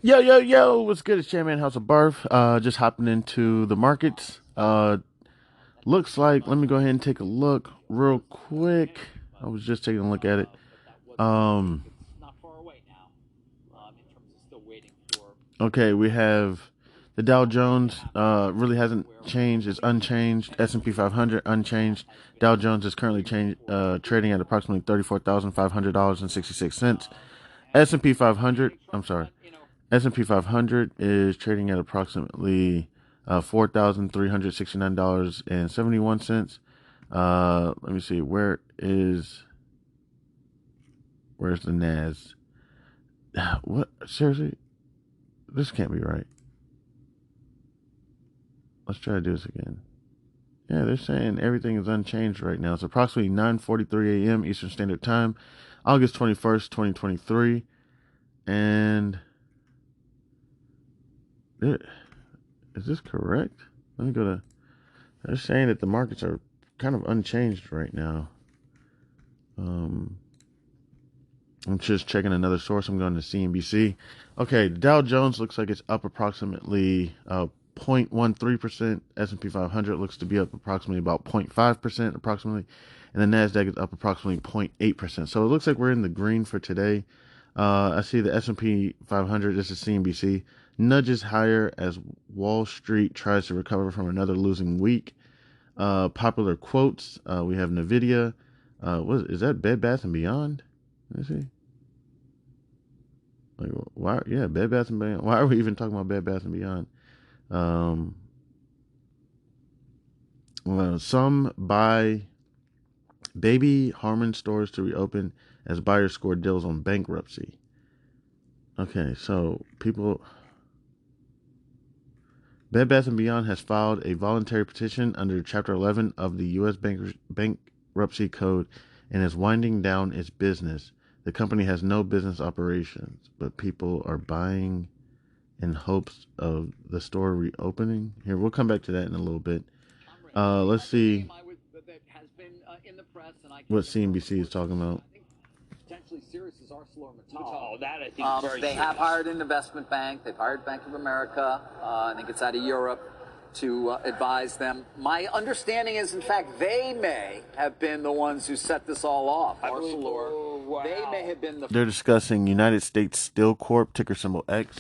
Yo, yo, yo, what's good? It's J-Man House of Barf. Just hopping into the markets. Looks like, let me go ahead and take a look real quick. I was just taking a look at it. Um, okay, we have the Dow Jones, really hasn't changed. It's unchanged. S&P 500, unchanged. Dow Jones is currently trading at approximately $34,500.66. S&P 500, I'm sorry. S&P 500 is trading at approximately $4,369.71. Let me see. Where's the Nas? What? Seriously? This can't be right. Let's try to do this again. Yeah, they're saying everything is unchanged right now. It's approximately 9:43 a.m. Eastern Standard Time, August 21st, 2023. And is this correct? Let me go to. They're saying that the markets are kind of unchanged right now. Um, I'm just checking another source. I'm going to CNBC. Okay, Dow Jones looks like it's up approximately 0.13%. S&P 500 looks to be up approximately about 0.5% approximately. And the NASDAQ is up approximately 0.8%. So it looks like we're in the green for today. I see the S&P 500, this is CNBC, nudges higher as Wall Street tries to recover from another losing week. Popular quotes, we have NVIDIA. What is that, Bed Bath & Beyond? Let me see. Like, why? Yeah, Bed Bath and Beyond. Why are we even talking about Bed Bath and Beyond? Um, well, some buy baby Harmon stores to reopen as buyers score deals on bankruptcy. Okay, so people, Bed Bath and Beyond has filed a voluntary petition under Chapter 11 of the U.S. Bankruptcy Code and is winding down its business. The company has no business operations, but people are buying in hopes of the store reopening. Here, we'll come back to that in a little bit. Let's see what CNBC is talking about. Potentially serious as ArcelorMittal. Oh, that I think is very They serious. have hired an investment bank. They've hired Bank of America. I think it's out of Europe to advise them. My understanding is, in fact, they may have been the ones who set this all off. Arcelor. Wow. They may have been the. They're discussing United States Steel Corp, ticker symbol X.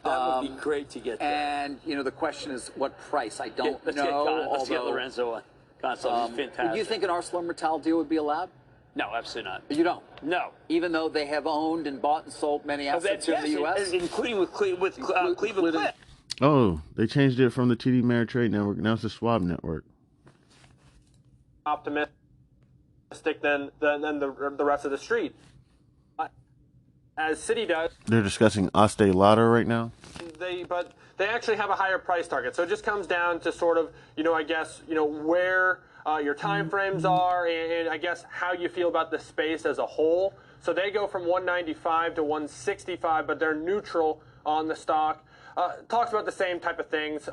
That would be great to get there. And, the question is what price? I don't Let's know. Let's get Lorenzo on. Gonzalez is fantastic. Do you think an ArcelorMittal deal would be allowed? No, absolutely not. You don't? No. Even though they have owned and bought and sold many assets in the U.S.? Including with Cleveland Cliff. Oh, they changed it from the TD Ameritrade Network. Now it's the Schwab Network. Optimistic than the rest of the street. As Citi does. They're discussing Estee Lauder right now. But they actually have a higher price target. So it just comes down to sort of, I guess, where your time frames are and I guess how you feel about the space as a whole. So they go from 195 to 165, but they're neutral on the stock. Talks about the same type of things.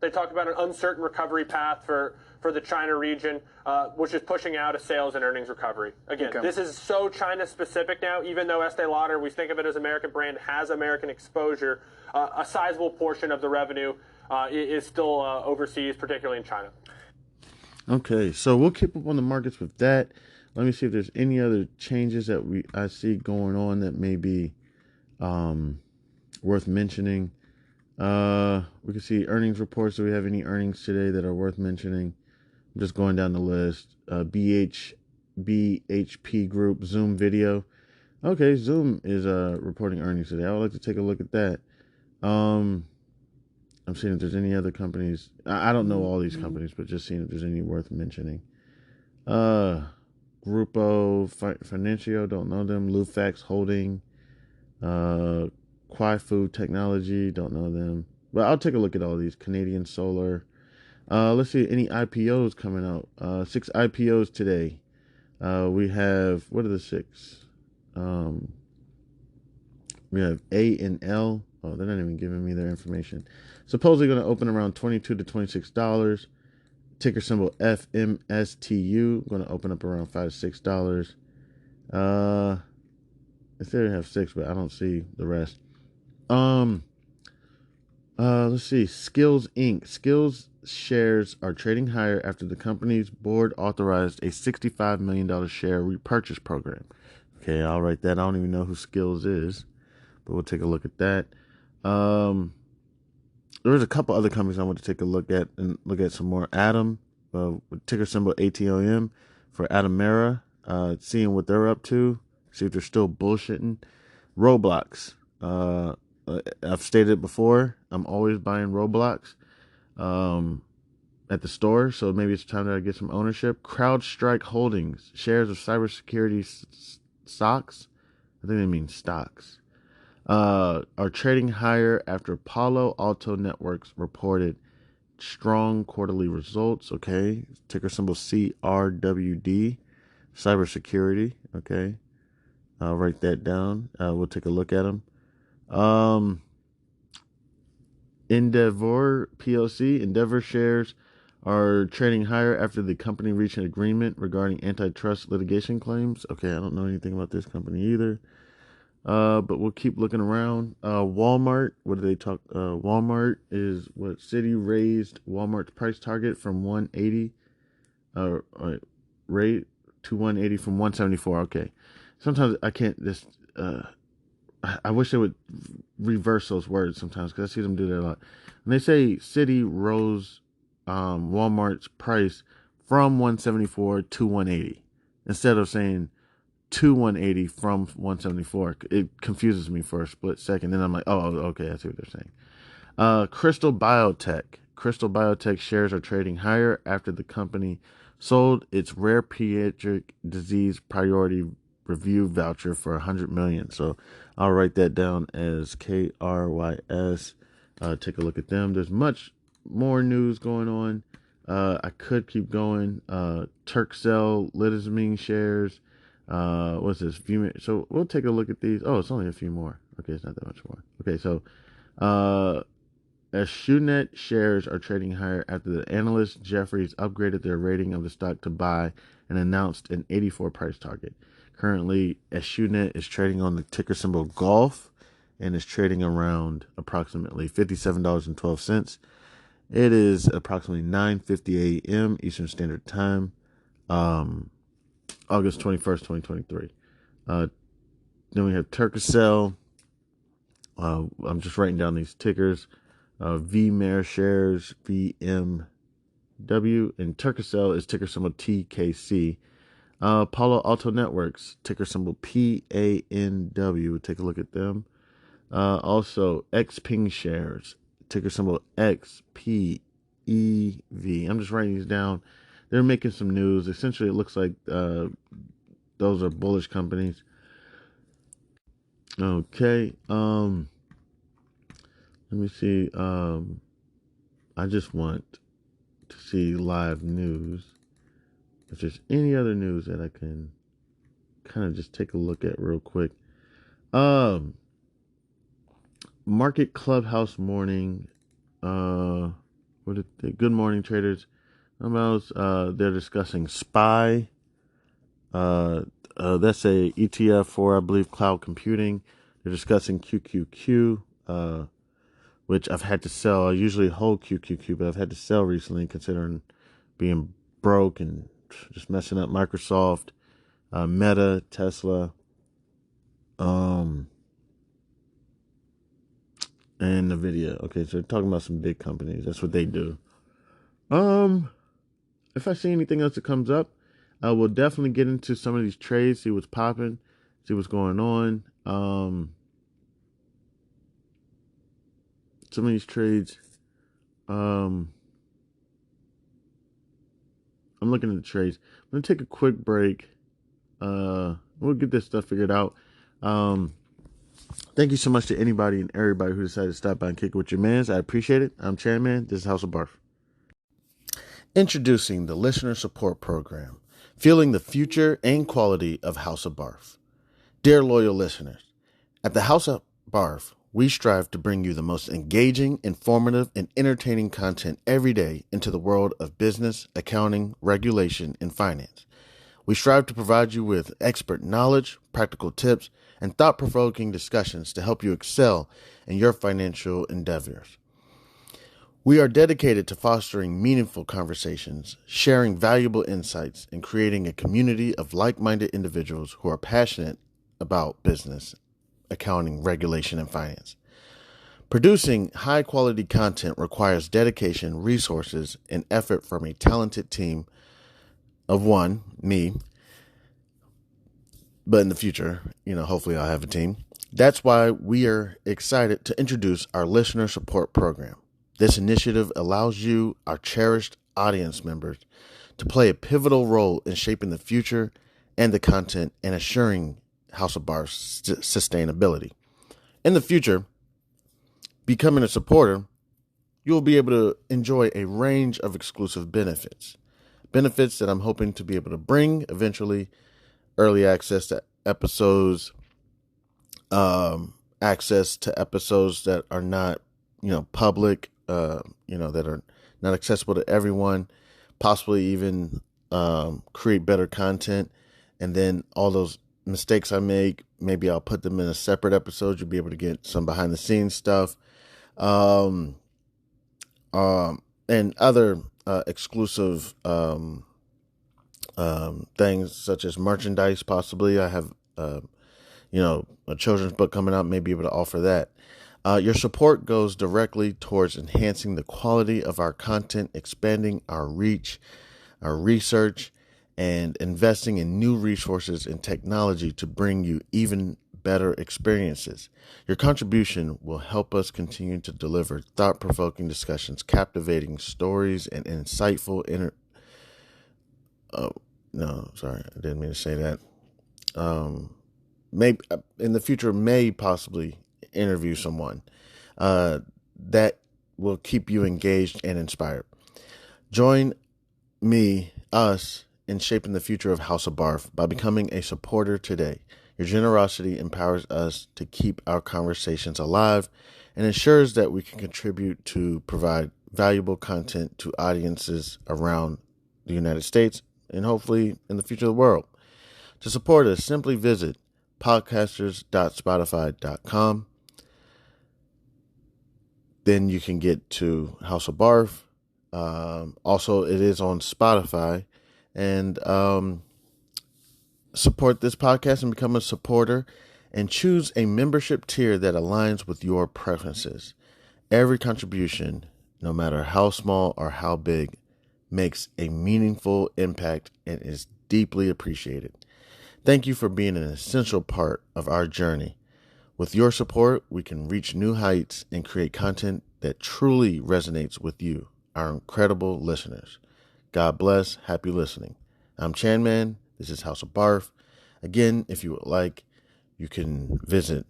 They talk about an uncertain recovery path for the China region, which is pushing out a sales and earnings recovery. Again, This is so China specific now, even though Estee Lauder, we think of it as American brand, has American exposure, a sizable portion of the revenue is still overseas, particularly in China. Okay, so we'll keep up on the markets with that. Let me see if there's any other changes that I see going on that may be worth mentioning. We can see earnings reports. Do we have any earnings today that are worth mentioning? I'm just going down the list. BHP Group, Zoom Video. Okay, Zoom is reporting earnings today. I would like to take a look at that. I'm seeing if there's any other companies. I don't know all these companies, but just seeing if there's any worth mentioning. Grupo Financio, don't know them. Lufax Holding. Quai Food Technology, don't know them. But I'll take a look at all these. Canadian Solar. Let's see any IPOs coming out. 6 IPOs today. We have, what are the 6? We have A and L. Oh, they're not even giving me their information. Supposedly going to open around $22 to $26. Ticker symbol FMSTU. Going to open up around $5 to $6. They say they have 6, but I don't see the rest. Let's see. Skills Inc. Skills shares are trading higher after the company's board authorized a $65 million share repurchase program. Okay, I'll write that. I don't even know who Skills is, but we'll take a look at that. There was a couple other companies I want to take a look at and look at some more. Atom, with ticker symbol ATOM for Atomera, seeing what they're up to, see if they're still bullshitting. Roblox. I've stated it before. I'm always buying Roblox at the store, so maybe it's time that I get some ownership. CrowdStrike Holdings, shares of cybersecurity stocks, I think they mean stocks, are trading higher after Palo Alto Networks reported strong quarterly results. Okay, ticker symbol CRWD, cybersecurity. Okay, I'll write that down. We'll take a look at them. Endeavor PLC, Endeavor shares are trading higher after the company reached an agreement regarding antitrust litigation claims. Okay, I don't know anything about this company either. But we'll keep looking around. Walmart, what do they talk? Walmart is what Citi raised Walmart's price target from 180, rate to 180 from 174. Okay, sometimes I can't just. I wish they would reverse those words sometimes because I see them do that a lot. When they say Citi rose Walmart's price from 174 to 180 instead of saying to 180 from 174, it confuses me for a split second. Then I'm like, oh, okay, I see what they're saying. Crystal Biotech shares are trading higher after the company sold its rare pediatric disease priority review voucher for $100 million. So I'll write that down as KRYS. Take a look at them. There's much more news going on. I could keep going. Turkcell, Litazmine shares. What's this? So we'll take a look at these. Oh, it's only a few more. Okay, it's not that much more. Okay, so Eschenet shares are trading higher after the analyst Jefferies upgraded their rating of the stock to buy and announced an 84 price target. Currently, Eschenet is trading on the ticker symbol GOLF and is trading around approximately $57.12. It is approximately 9:50 a.m. Eastern Standard Time, August 21st, 2023. Then we have Turkcell. I'm just writing down these tickers. VMare shares, VMW, and Turkcell is ticker symbol TKC. Palo Alto Networks, ticker symbol PANW. Take a look at them. Also, XPeng shares, ticker symbol XPEV. I'm just writing these down. They're making some news. Essentially, it looks like those are bullish companies. Okay. Let me see. I just want to see live news. If there's any other news that I can kind of just take a look at real quick. Market Clubhouse Morning. Good morning, traders. They're discussing SPY. That's a ETF for, I believe, cloud computing. They're discussing QQQ, which I've had to sell. I usually hold QQQ, but I've had to sell recently considering being broke and just messing up. Microsoft, Meta, Tesla, and Nvidia. Okay, so they're talking about some big companies. That's what they do. If I see anything else that comes up, I will definitely get into some of these trades, see what's popping, see what's going on. Some of these trades, I'm looking at the trades. I'm going to take a quick break. We'll get this stuff figured out. Thank you so much to anybody and everybody who decided to stop by and kick it with your mans. I appreciate it. I'm Chairman. This is House of Barf. Introducing the Listener Support Program, fueling the future and quality of House of Barf. Dear loyal listeners, at the House of Barf, we strive to bring you the most engaging, informative, and entertaining content every day into the world of business, accounting, regulation, and finance. We strive to provide you with expert knowledge, practical tips, and thought-provoking discussions to help you excel in your financial endeavors. We are dedicated to fostering meaningful conversations, sharing valuable insights, and creating a community of like-minded individuals who are passionate about business, accounting, regulation, and finance. Producing high-quality content requires dedication, resources, and effort from a talented team of one, me, but in the future, hopefully I'll have a team. That's why we are excited to introduce our listener support program. This initiative allows you, our cherished audience members, to play a pivotal role in shaping the future and the content and assuring House of Barf's sustainability. In the future, becoming a supporter, you will be able to enjoy a range of exclusive benefits. Benefits that I'm hoping to be able to bring eventually: early access to episodes, access to episodes that are not, public, that are not accessible to everyone, possibly even create better content. And then all those mistakes I make, maybe I'll put them in a separate episode. You'll be able to get some behind the scenes stuff, and other exclusive things such as merchandise. Possibly I have a children's book coming out, may be able to offer that. Your support goes directly towards enhancing the quality of our content, expanding our reach, our research, and investing in new resources and technology to bring you even better experiences. Your contribution will help us continue to deliver thought-provoking discussions, captivating stories, and insightful no, sorry, I didn't mean to say that. Maybe in the future, may possibly interview someone that will keep you engaged and inspired. Join us in shaping the future of House of Barf by becoming a supporter today. Your generosity empowers us to keep our conversations alive and ensures that we can contribute to provide valuable content to audiences around the United States and hopefully in the future of the world. To support us, simply visit podcasters.spotify.com. Then you can get to House of Barf. Also, it is on Spotify. And support this podcast and become a supporter and choose a membership tier that aligns with your preferences. Every contribution, no matter how small or how big, makes a meaningful impact and is deeply appreciated. Thank you for being an essential part of our journey. With your support, we can reach new heights and create content that truly resonates with you, our incredible listeners. God bless. Happy listening. I'm Chan Man. This is House of Barf. Again, if you would like, you can visit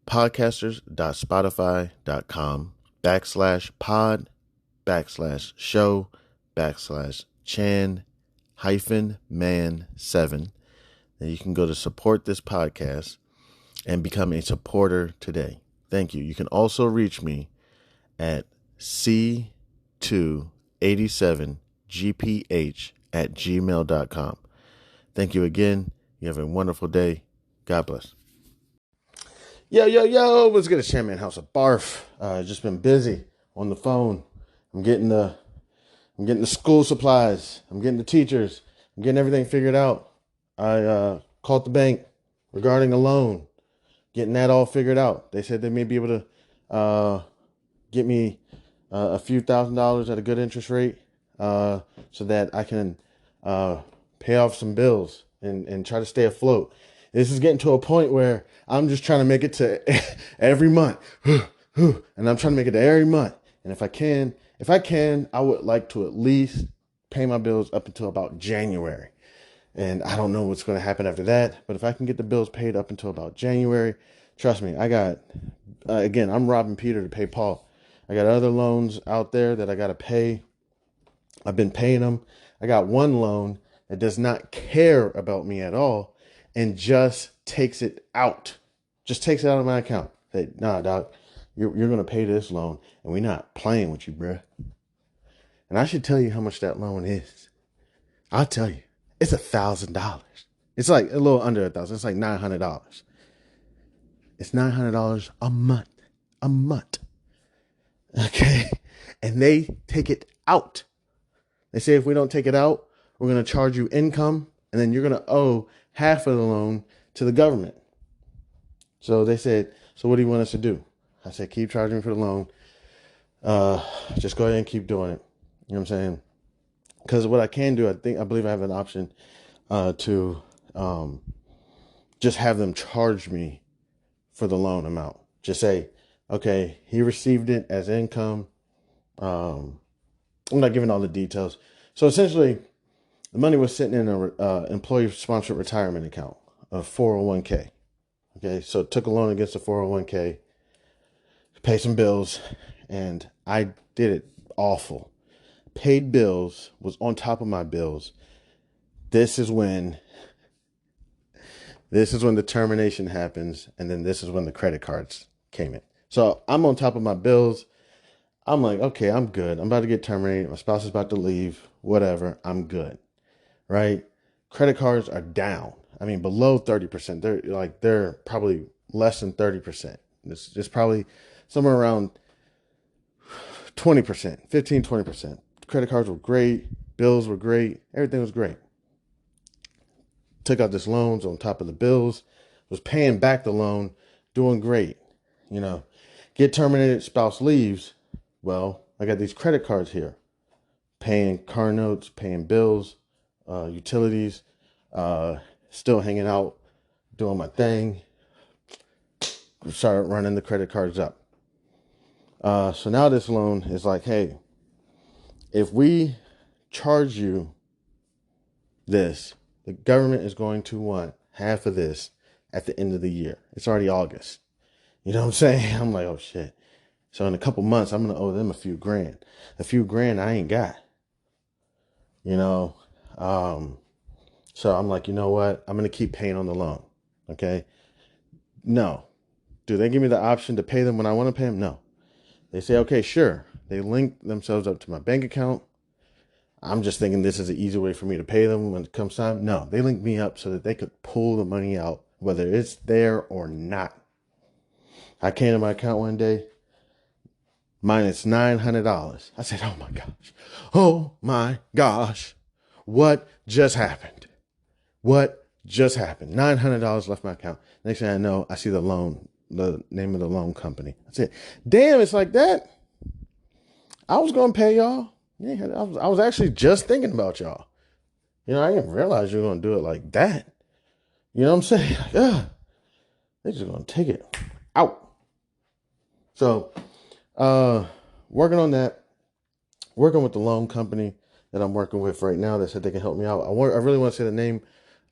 podcasters.spotify.com/pod/show/Chan-man7. Then you can go to support this podcast and become a supporter today. Thank you. You can also reach me at c287gph@gmail.com. Thank you again. You have a wonderful day. God bless. Yo, what's good? It's Chan Man, House of Barf. Just been busy on the phone. I'm getting the school supplies. I'm getting the teachers. I'm getting everything figured out. I called the bank regarding a loan, getting that all figured out. They said they may be able to get me a few $1,000s at a good interest rate, so that I can pay off some bills and try to stay afloat. This is getting to a point where I'm just trying to make it to every month, and I'm trying to make it to every month. And if I can, I would like to at least pay my bills up until about January. And I don't know what's going to happen after that. But if I can get the bills paid up until about January, trust me, I got, again, I'm robbing Peter to pay Paul. I got other loans out there that I got to pay. I've been paying them. I got one loan that does not care about me at all and just takes it out. Just takes it out of my account. Say, nah, doc, you're going to pay this loan and we're not playing with you, bruh. And I should tell you how much that loan is. I'll tell you. It's $1,000. It's like a little under $1,000. It's like $900. It's $900 a month. A month. Okay. And they take it out. They say if we don't take it out, we're going to charge you income, and then you're going to owe half of the loan to the government. So they said, so what do you want us to do? I said, keep charging me for the loan. Just go ahead and keep doing it. You know what I'm saying? Because what I can do, I believe I have an option to just have them charge me for the loan amount. Just say, okay, he received it as income. I'm not giving all the details. So essentially, the money was sitting in a employee-sponsored retirement account, a 401k. Okay, so took a loan against the 401k, pay some bills, and I did it awful. Paid bills, was on top of my bills. This is when the termination happens, and then this is when the credit cards came in. So I'm on top of my bills. I'm like, okay, I'm good. I'm about to get terminated. My spouse is about to leave. Whatever. I'm good. Right? Credit cards are down. I mean, below 30%. They're probably less than 30%. It's probably somewhere around 20%, 15, 20%. Credit cards were great. Bills were great. Everything was great. Took out this loans on top of the bills. Was paying back the loan. Doing great. You know, get terminated. Spouse leaves. Well, I got these credit cards here. Paying car notes, paying bills, utilities, still hanging out, doing my thing. Started running the credit cards up. So now this loan is like, hey, if we charge you this, the government is going to want half of this at the end of the year. It's already August. You know what I'm saying? I'm like, oh shit. So in a couple months, I'm going to owe them a few grand. A few grand I ain't got. You know? So I'm like, you know what? I'm going to keep paying on the loan. Okay? No. Do they give me the option to pay them when I want to pay them? No. They say, okay, sure. They link themselves up to my bank account. I'm just thinking this is an easy way for me to pay them when it comes time. No, they linked me up so that they could pull the money out, whether it's there or not. I came to my account one day, minus $900. I said, oh my gosh. Oh my gosh. What just happened? What just happened? $900 left my account. Next thing I know, I see the name of the loan company. I said, damn, it's like that. I was going to pay y'all. Yeah, I was actually just thinking about y'all. You know, I didn't realize you were going to do it like that. You know what I'm saying? Like, they're just going to take it out. So, working on that, working with the loan company that I'm working with right now that said they can help me out. I really want to say the name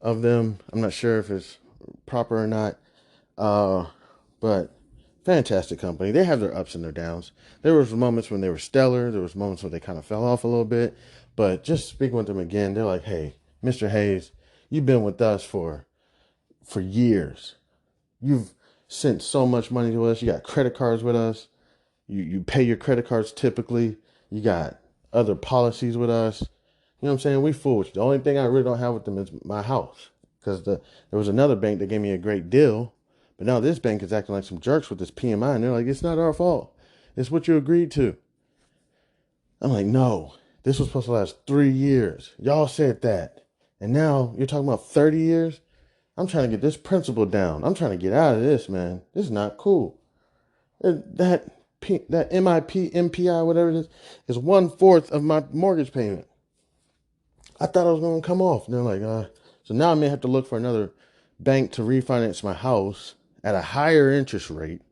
of them. I'm not sure if it's proper or not. But fantastic company. They have their ups and their downs. There was moments when they were stellar. There was moments when they kind of fell off a little bit. But just speaking with them again, they're like, hey, Mr. Hayes, you've been with us for years. You've sent so much money to us. You got credit cards with us. You pay your credit cards typically. You got other policies with us. You know what I'm saying? We fool with you. The only thing I really don't have with them is my house. Because there was another bank that gave me a great deal. But now this bank is acting like some jerks with this PMI. And they're like, it's not our fault. It's what you agreed to. I'm like, no. This was supposed to last 3 years. Y'all said that. And now you're talking about 30 years? I'm trying to get this principal down. I'm trying to get out of this, man. This is not cool. That MPI, whatever it is 1/4 of my mortgage payment. I thought I was going to come off. And they're like, so now I may have to look for another bank to refinance my house at a higher interest rate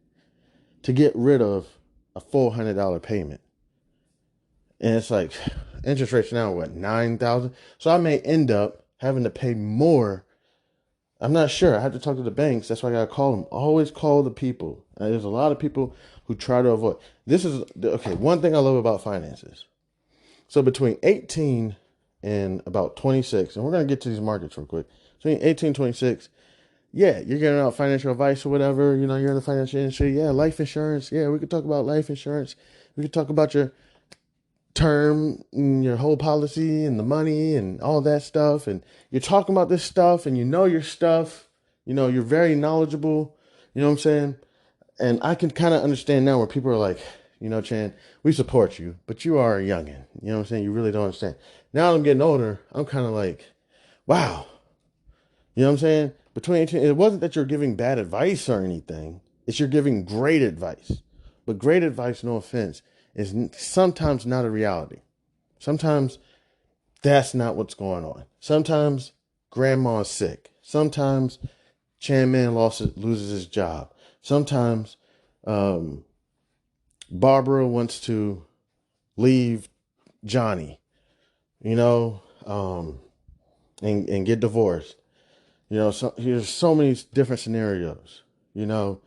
to get rid of a $400 payment. And it's like, interest rates now, what, 9,000? So I may end up having to pay more. I'm not sure. I have to talk to the banks. That's why I got to call them. Always call the people. There's a lot of people who try to avoid. This is, okay, one thing I love about finances. So between 18 and about 26, and we're going to get to these markets real quick. Between 18 and 26, yeah, you're getting out financial advice or whatever. You know, you're in the financial industry. Yeah, life insurance. Yeah, we could talk about life insurance. We could talk about your term and your whole policy and the money and all that stuff. And you're talking about this stuff and you know your stuff, you're very knowledgeable, you know what I'm saying? And I can kind of understand now where people are like, Chan, we support you, but you are a youngin'. You know what I'm saying? You really don't understand. Now I'm getting older. I'm kind of like, wow. You know what I'm saying? Between 18, it wasn't that you're giving bad advice or anything. It's you're giving great advice. But great advice, no offense, is sometimes not a reality. Sometimes that's not what's going on. Sometimes grandma's sick. Sometimes Chan Man loses his job. Sometimes Barbara wants to leave Johnny, and get divorced. So there's so many different scenarios, and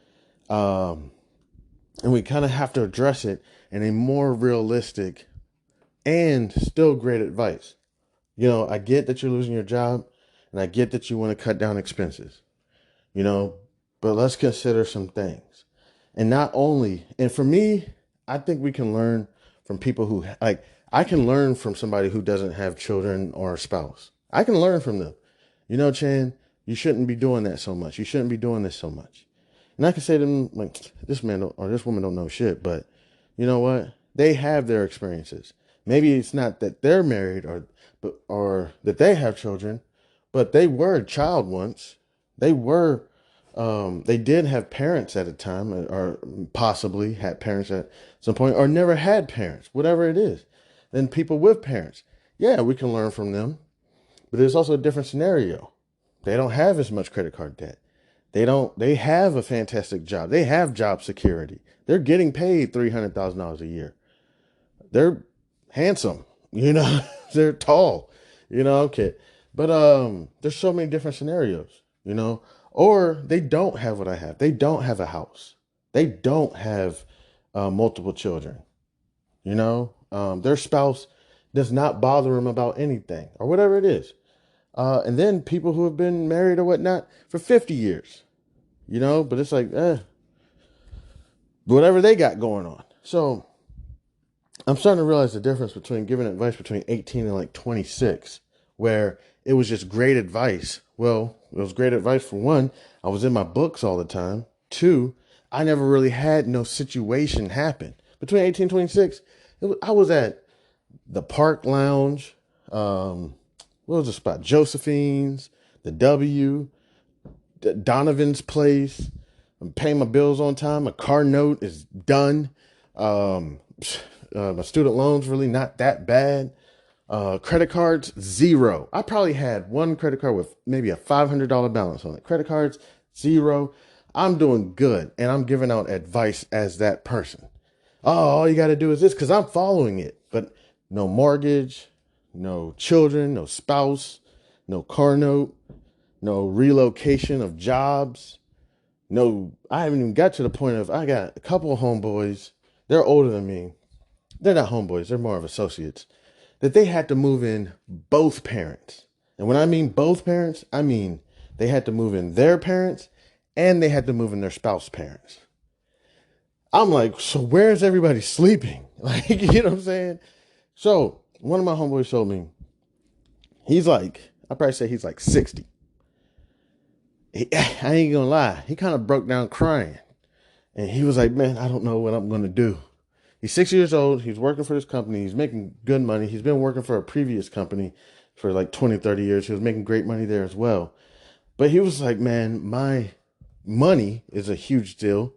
we kind of have to address it in a more realistic and still great advice. I get that you're losing your job and I get that you want to cut down expenses, but let's consider some things. And for me, I think we can learn from people who I can learn from somebody who doesn't have children or a spouse. I can learn from them. Chan, you shouldn't be doing that so much. You shouldn't be doing this so much. And I can say to them, like, this man or this woman don't know shit, but you know what? They have their experiences. Maybe it's not that they're married or that they have children, but they were a child once. They did have parents at a time, or possibly had parents at some point, or never had parents, whatever it is. Then people with parents, yeah, we can learn from them. But there's also a different scenario. They don't have as much credit card debt. They have a fantastic job. They have job security. They're getting paid $300,000 a year. They're handsome, they're tall, okay. But there's so many different scenarios, or they don't have what I have. They don't have a house. They don't have multiple children, their spouse does not bother them about anything or whatever it is. And then people who have been married or whatnot for 50 years, but it's like, whatever they got going on. So I'm starting to realize the difference between giving advice between 18 and like 26, where it was just great advice. Well, it was great advice for one, I was in my books all the time. Two, I never really had no situation happen. Between 18 and 26, I was at the Park Lounge, what was the spot? Josephine's, the W, Donovan's Place. I'm paying my bills on time. My car note is done. My student loans really not that bad. Credit cards, zero. I probably had one credit card with maybe a $500 balance on it. Credit cards, zero. I'm doing good. And I'm giving out advice as that person. Oh, all you got to do is this because I'm following it. But no mortgage, no children, no spouse, no car note, no relocation of jobs. No, I haven't even got to the point of, I got a couple of homeboys. They're older than me. They're not homeboys. They're more of associates. That they had to move in both parents. And when I mean both parents, I mean they had to move in their parents and they had to move in their spouse parents. I'm like, so where's everybody sleeping? Like, you know what I'm saying? So one of my homeboys told me, he's like, I probably say he's like 60. I ain't gonna lie. He kind of broke down crying. And he was like, man, I don't know what I'm going to do. He's 6 years old. He's working for this company. He's making good money. He's been working for a previous company for like 20, 30 years. He was making great money there as well. But he was like, man, my money is a huge deal.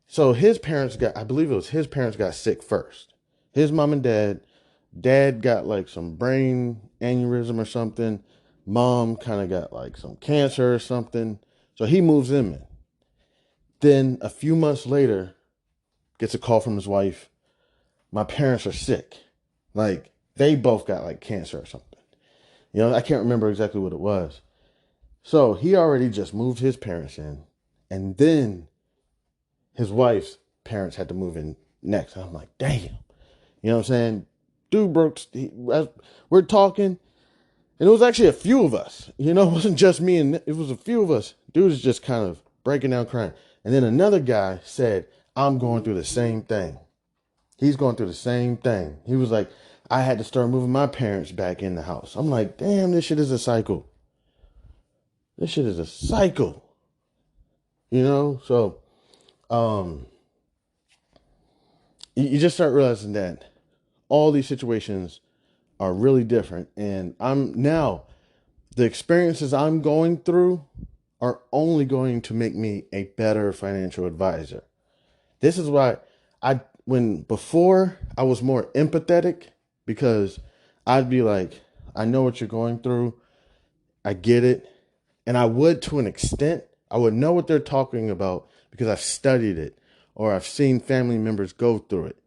So his parents I believe it was his parents got sick first. His mom and dad got like some brain aneurysm or something. Mom kind of got like some cancer or something. So he moves them in. Then a few months later, gets a call from his wife. My parents are sick. Like, they both got like cancer or something. I can't remember exactly what it was. So he already just moved his parents in. And then his wife's parents had to move in next. And I'm like, damn. You know what I'm saying? Dude we're talking. And it was actually a few of us. It wasn't just me. And it was a few of us. Dude is just kind of breaking down crying. And then another guy said, I'm going through the same thing. He's going through the same thing. He was like, I had to start moving my parents back in the house. I'm like, damn, this shit is a cycle. This shit is a cycle. You know? So, you just start realizing that all these situations are really different. And the experiences I'm going through are only going to make me a better financial advisor. This is why before I was more empathetic, because I'd be like, I know what you're going through. I get it. And I would, to an extent, I would know what they're talking about because I've studied it or I've seen family members go through it.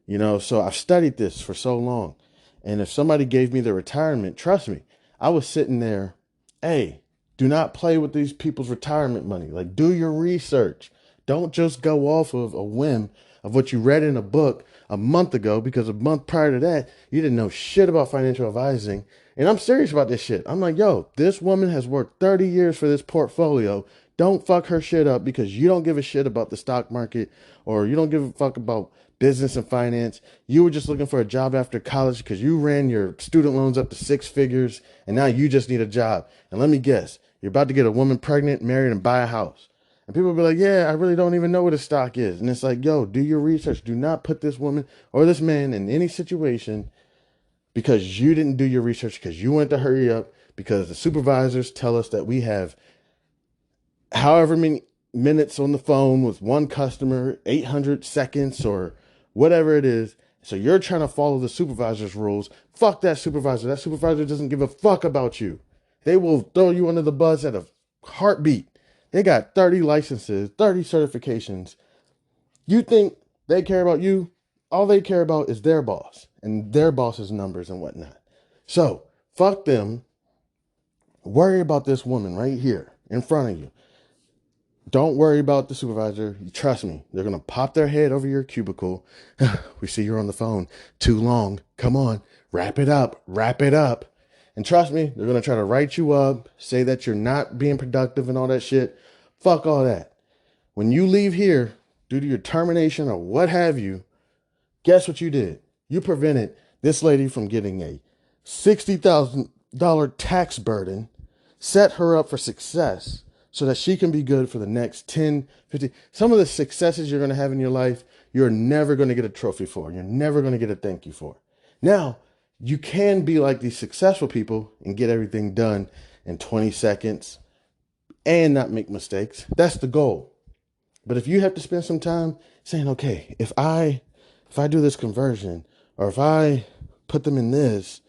You know, so I've studied this for so long. And if somebody gave me the retirement, trust me, I was sitting there, hey, do not play with these people's retirement money. Like, do your research. Don't just go off of a whim of what you read in a book a month ago, because a month prior to that, you didn't know shit about financial advising. And I'm serious about this shit. I'm like, yo, this woman has worked 30 years for this portfolio. Don't fuck her shit up because you don't give a shit about the stock market, or you don't give a fuck about business and finance. You were just looking for a job after college because you ran your student loans up to 6 figures and now you just need a job. And let me guess, you're about to get a woman pregnant, married, and buy a house. And people will be like, yeah, I really don't even know what a stock is. And it's like, yo, do your research. Do not put this woman or this man in any situation because you didn't do your research, because you wanted to hurry up, because the supervisors tell us that we have however many minutes on the phone with one customer, 800 seconds or whatever it is. So you're trying to follow the supervisor's rules. Fuck that supervisor. That supervisor doesn't give a fuck about you. They will throw you under the bus at a heartbeat. They got 30 licenses, 30 certifications. You think they care about you? All they care about is their boss and their boss's numbers and whatnot. So fuck them. Worry about this woman right here in front of you. Don't worry about the supervisor. Trust me, they're going to pop their head over your cubicle. We see you're on the phone too long. Come on, wrap it up, wrap it up. And trust me, they're going to try to write you up, say that you're not being productive and all that shit. Fuck all that. When you leave here, due to your termination or what have you, guess what you did? You prevented this lady from getting a $60,000 tax burden, set her up for success so that she can be good for the next 10, 50. Some of the successes you're going to have in your life, you're never going to get a trophy for. You're never going to get a thank you for. Now, you can be like these successful people and get everything done in 20 seconds and not make mistakes. That's the goal. But if you have to spend some time saying, okay, if I do this conversion, or if I put them in this,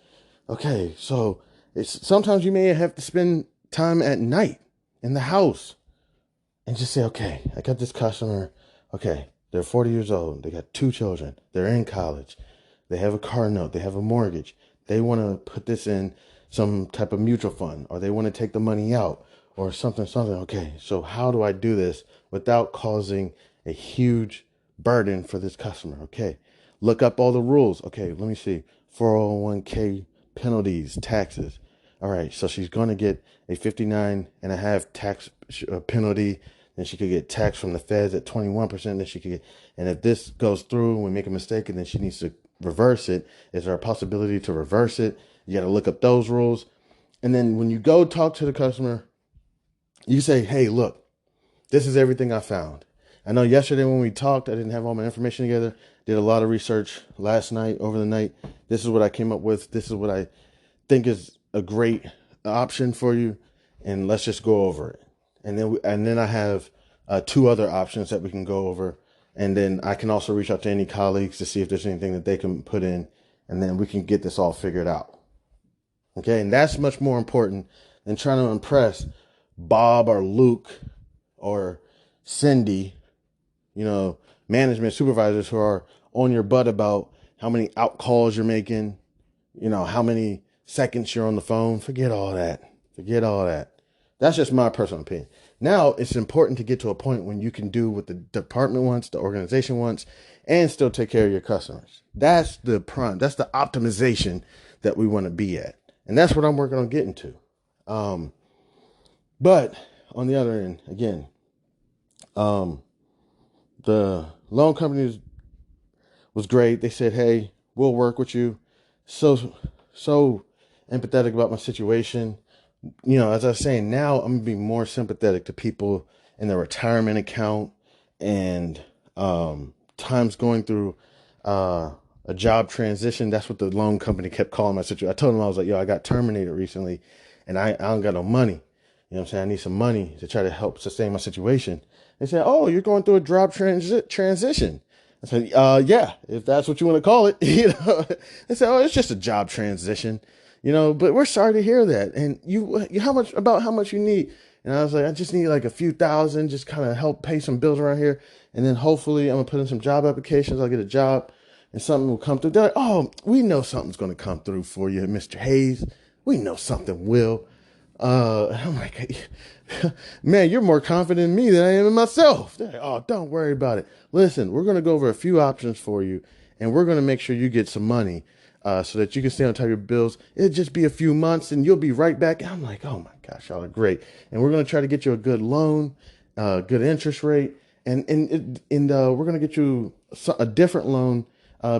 okay, so sometimes you may have to spend time at night in the house and just say, okay, I got this customer. Okay, they're 40 years old. They got 2 children. They're in college. They have a car note. They have a mortgage. They want to put this in some type of mutual fund, or they want to take the money out or something. Okay, so how do I do this without causing a huge burden for this customer? Okay, look up all the rules. Okay, let me see. 401k penalties, taxes. All right, so she's going to get a 59.5 tax penalty. Then she could get taxed from the feds at 21%. Then she could get, and if this goes through and we make a mistake and then she needs to reverse it, is there a possibility to reverse it? You got to look up those rules. And then when you go talk to the customer, you say, hey, look, this is everything I found. I know yesterday when we talked, I didn't have all my information together. Did a lot of research last night, over the night. This is what I came up with. This is what I think is a great option for you. And let's just go over it. And then I have 2 other options that we can go over. And then I can also reach out to any colleagues to see if there's anything that they can put in. And then we can get this all figured out. Okay, and that's much more important than trying to impress Bob or Luke or Cindy, management supervisors who are on your butt about how many out calls you're making, how many seconds you're on the phone. Forget all that. That's just my personal opinion. Now it's important to get to a point when you can do what the department wants, the organization wants, and still take care of your customers. That's the optimization that we want to be at. And that's what I'm working on getting to. But on the other end, again, the loan companies, was great. They said, hey, we'll work with you. So empathetic about my situation. As I was saying, now I'm gonna be more sympathetic to people in their retirement account and times going through a job transition. That's what the loan company kept calling my situation. I told them, I was like, yo, I got terminated recently and I don't got no money. You know what I'm saying? I need some money to try to help sustain my situation. They said, oh, you're going through a job transition. I said, yeah, if that's what you want to call it. They said, oh, it's just a job transition, but we're sorry to hear that. And you how much you need? And I was like, I just need like a few thousand, just kind of help pay some bills around here. And then hopefully I'm gonna put in some job applications. I'll get a job and something will come through. They're like, oh, we know something's going to come through for you, Mr. Hayes. We know something will. I'm like, man, you're more confident in me than I am in myself. They're like, oh, don't worry about it. Listen, we're going to go over a few options for you, and we're going to make sure you get some money so that you can stay on top of your bills. It'll just be a few months, and you'll be right back. And I'm like, oh, my gosh, y'all are great. And we're going to try to get you a good loan, good interest rate, and we're going to get you a different loan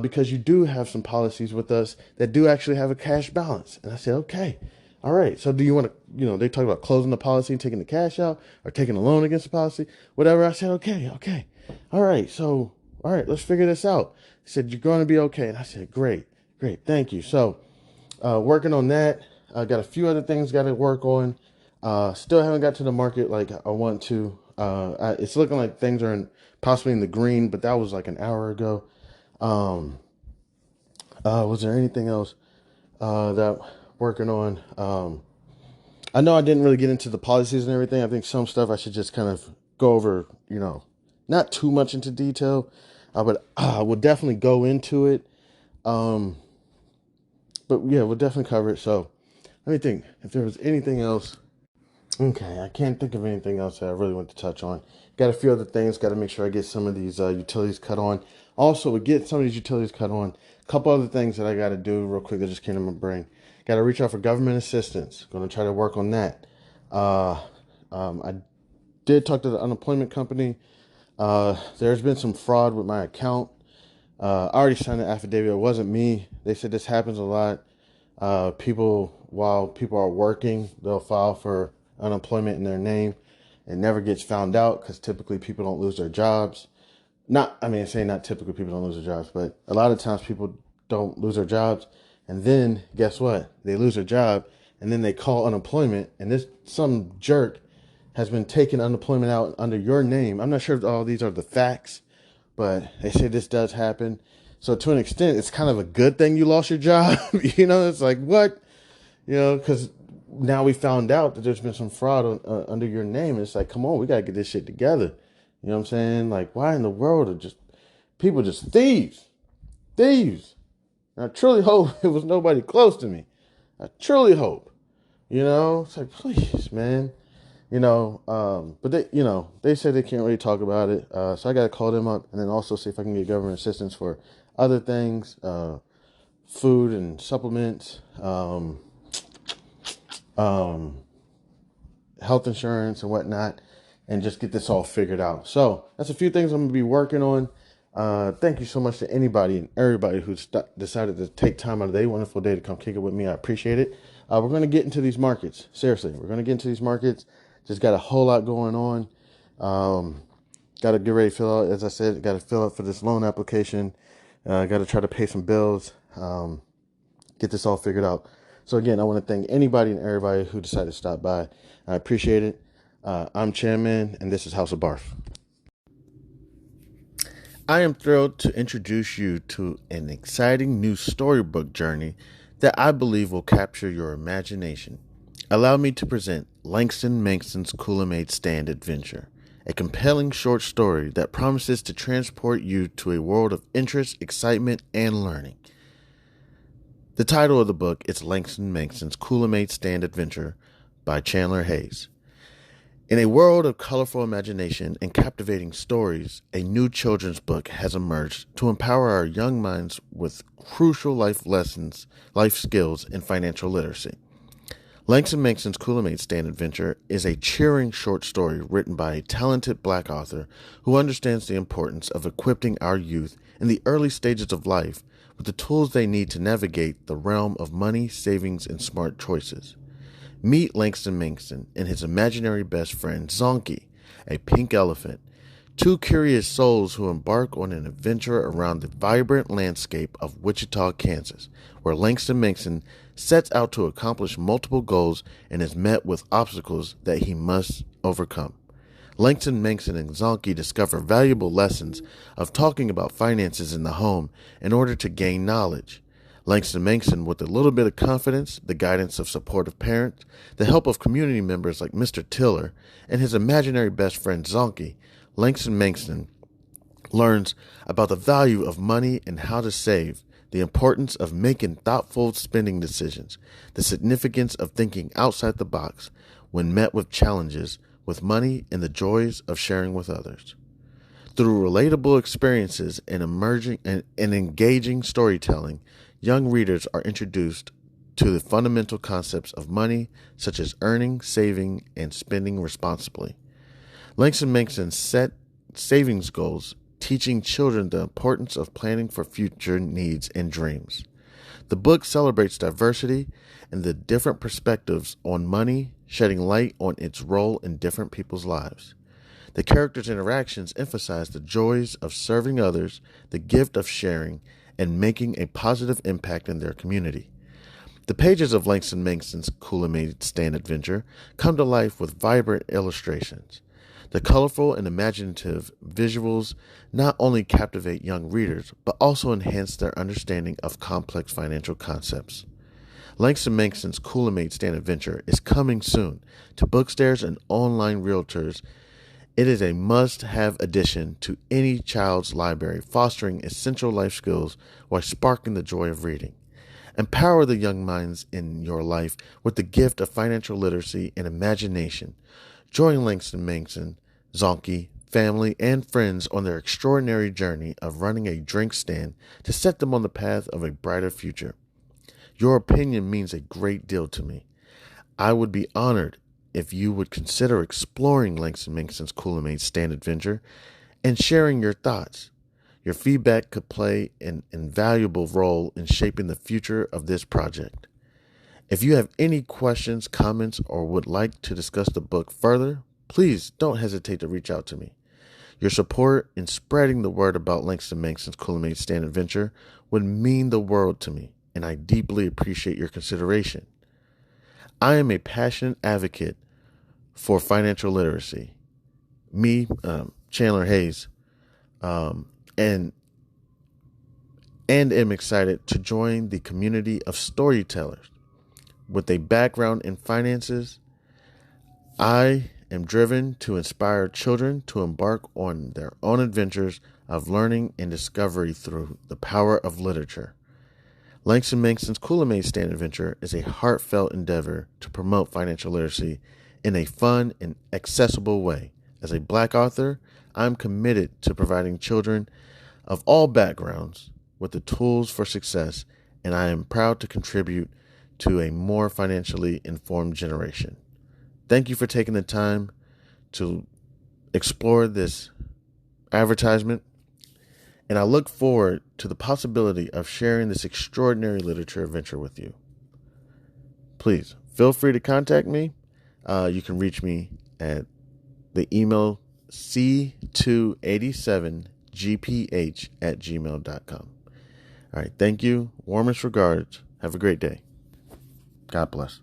because you do have some policies with us that do actually have a cash balance. And I said, okay. All right. So do you want to, they talk about closing the policy and taking the cash out or taking a loan against the policy, whatever. I said, okay. All right. So, all right, let's figure this out. He said, you're going to be okay. And I said, great. Thank you. So, working on that. I got a few other things got to work on. Still haven't got to the market like I want to. It's looking like things are possibly in the green, but that was like an hour ago. Was there anything else, that working on? I know I didn't really get into the policies and everything. I think some stuff I should just kind of go over, not too much into detail, but we'll definitely go into it. But yeah, we'll definitely cover it. So let me think if there was anything else. Okay, I can't think of anything else that I really want to touch on. Got a few other things. Got to make sure I get some of these utilities cut on. Also, to get some of these utilities cut on, a couple other things that I got to do real quick that just came to my brain. Got to reach out for government assistance. Going to try to work on that. I did talk to the unemployment company. There's been some fraud with my account. I already signed an affidavit. It wasn't me. They said this happens a lot. While people are working, they'll file for unemployment in their name. It never gets found out because typically people don't lose their jobs. Not typically people don't lose their jobs, but a lot of times people don't lose their jobs. And then guess what? They lose their job and then they call unemployment. And some jerk has been taking unemployment out under your name. I'm not sure if all these are the facts, but they say this does happen. So to an extent, it's kind of a good thing you lost your job. It's like, what? Because now we found out that there's been some fraud under your name. And it's like, come on, we got to get this shit together. You know what I'm saying? Like, why in the world are people just thieves? Thieves. And I truly hope it was nobody close to me. I truly hope. It's like, please, man. But they said they can't really talk about it. So I got to call them up and then also see if I can get government assistance for other things, food and supplements, health insurance and whatnot, and just get this all figured out. So that's a few things I'm going to be working on. Thank you so much to anybody and everybody who decided to take time out of their wonderful day to come kick it with me. I appreciate it. We're going to get into these markets. Seriously, we're going to get into these markets. Just got a whole lot going on. Got to get ready to fill out, as I said, got to fill out for this loan application. Got to try to pay some bills. Get this all figured out. So again, I want to thank anybody and everybody who decided to stop by. I appreciate it. I'm Chairman, and this is House of Barf. I am thrilled to introduce you to an exciting new storybook journey that I believe will capture your imagination. Allow me to present Langston Mankson's Coolamade Stand Adventure, a compelling short story that promises to transport you to a world of interest, excitement, and learning. The title of the book is Langston Mankson's Coolamade Stand Adventure by Chandler Hayes. In a world of colorful imagination and captivating stories, a new children's book has emerged to empower our young minds with crucial life lessons, life skills, and financial literacy. Langston Mankson's Kool-Aid Stand Adventure is a cheering short story written by a talented black author who understands the importance of equipping our youth in the early stages of life with the tools they need to navigate the realm of money, savings, and smart choices. Meet Langston Mankson and his imaginary best friend, Zonky, a pink elephant, two curious souls who embark on an adventure around the vibrant landscape of Wichita, Kansas, where Langston Mankson sets out to accomplish multiple goals and is met with obstacles that he must overcome. Langston Mankson and Zonky discover valuable lessons of talking about finances in the home in order to gain knowledge. Langston Mankson, with a little bit of confidence, the guidance of supportive parents, the help of community members like Mr. Tiller, and his imaginary best friend Zonky, Langston Mankson learns about the value of money and how to save, the importance of making thoughtful spending decisions, the significance of thinking outside the box when met with challenges with money, and the joys of sharing with others. Through relatable experiences and engaging storytelling, young readers are introduced to the fundamental concepts of money, such as earning, saving, and spending responsibly. Langston Mankson set savings goals, teaching children the importance of planning for future needs and dreams. The book celebrates diversity and the different perspectives on money, shedding light on its role in different people's lives. The characters' interactions emphasize the joys of serving others, the gift of sharing, and making a positive impact in their community. The pages of Langston Mankson's Kool-Aid Stand Adventure come to life with vibrant illustrations. The colorful and imaginative visuals not only captivate young readers, but also enhance their understanding of complex financial concepts. Langston Mankson's Kool-Aid Stand Adventure is coming soon to bookstores and online realtors. It is a must-have addition to any child's library, fostering essential life skills while sparking the joy of reading. Empower the young minds in your life with the gift of financial literacy and imagination. Join Langston Mankson, Zonky, family, and friends on their extraordinary journey of running a drink stand to set them on the path of a brighter future. Your opinion means a great deal to me. I would be honored if you would consider exploring Langston Mankson's Kool-Aid Stand Adventure and sharing your thoughts. Your feedback could play an invaluable role in shaping the future of this project. If you have any questions, comments, or would like to discuss the book further, please don't hesitate to reach out to me. Your support in spreading the word about Langston Mankson's Kool-Aid Stand Adventure would mean the world to me, and I deeply appreciate your consideration. I am a passionate advocate for financial literacy. Me, Chandler Hayes, and am excited to join the community of storytellers. With a background in finances, I am driven to inspire children to embark on their own adventures of learning and discovery through the power of literature. Langston Mankson's Kool-Aid Stand Adventure is a heartfelt endeavor to promote financial literacy in a fun and accessible way. As a Black author, I'm committed to providing children of all backgrounds with the tools for success, and I am proud to contribute to a more financially informed generation. Thank you for taking the time to explore this advertisement, and I look forward to the possibility of sharing this extraordinary literature adventure with you. Please feel free to contact me. You can reach me at the email c287gph@gmail.com. All right. Thank you. Warmest regards. Have a great day. God bless.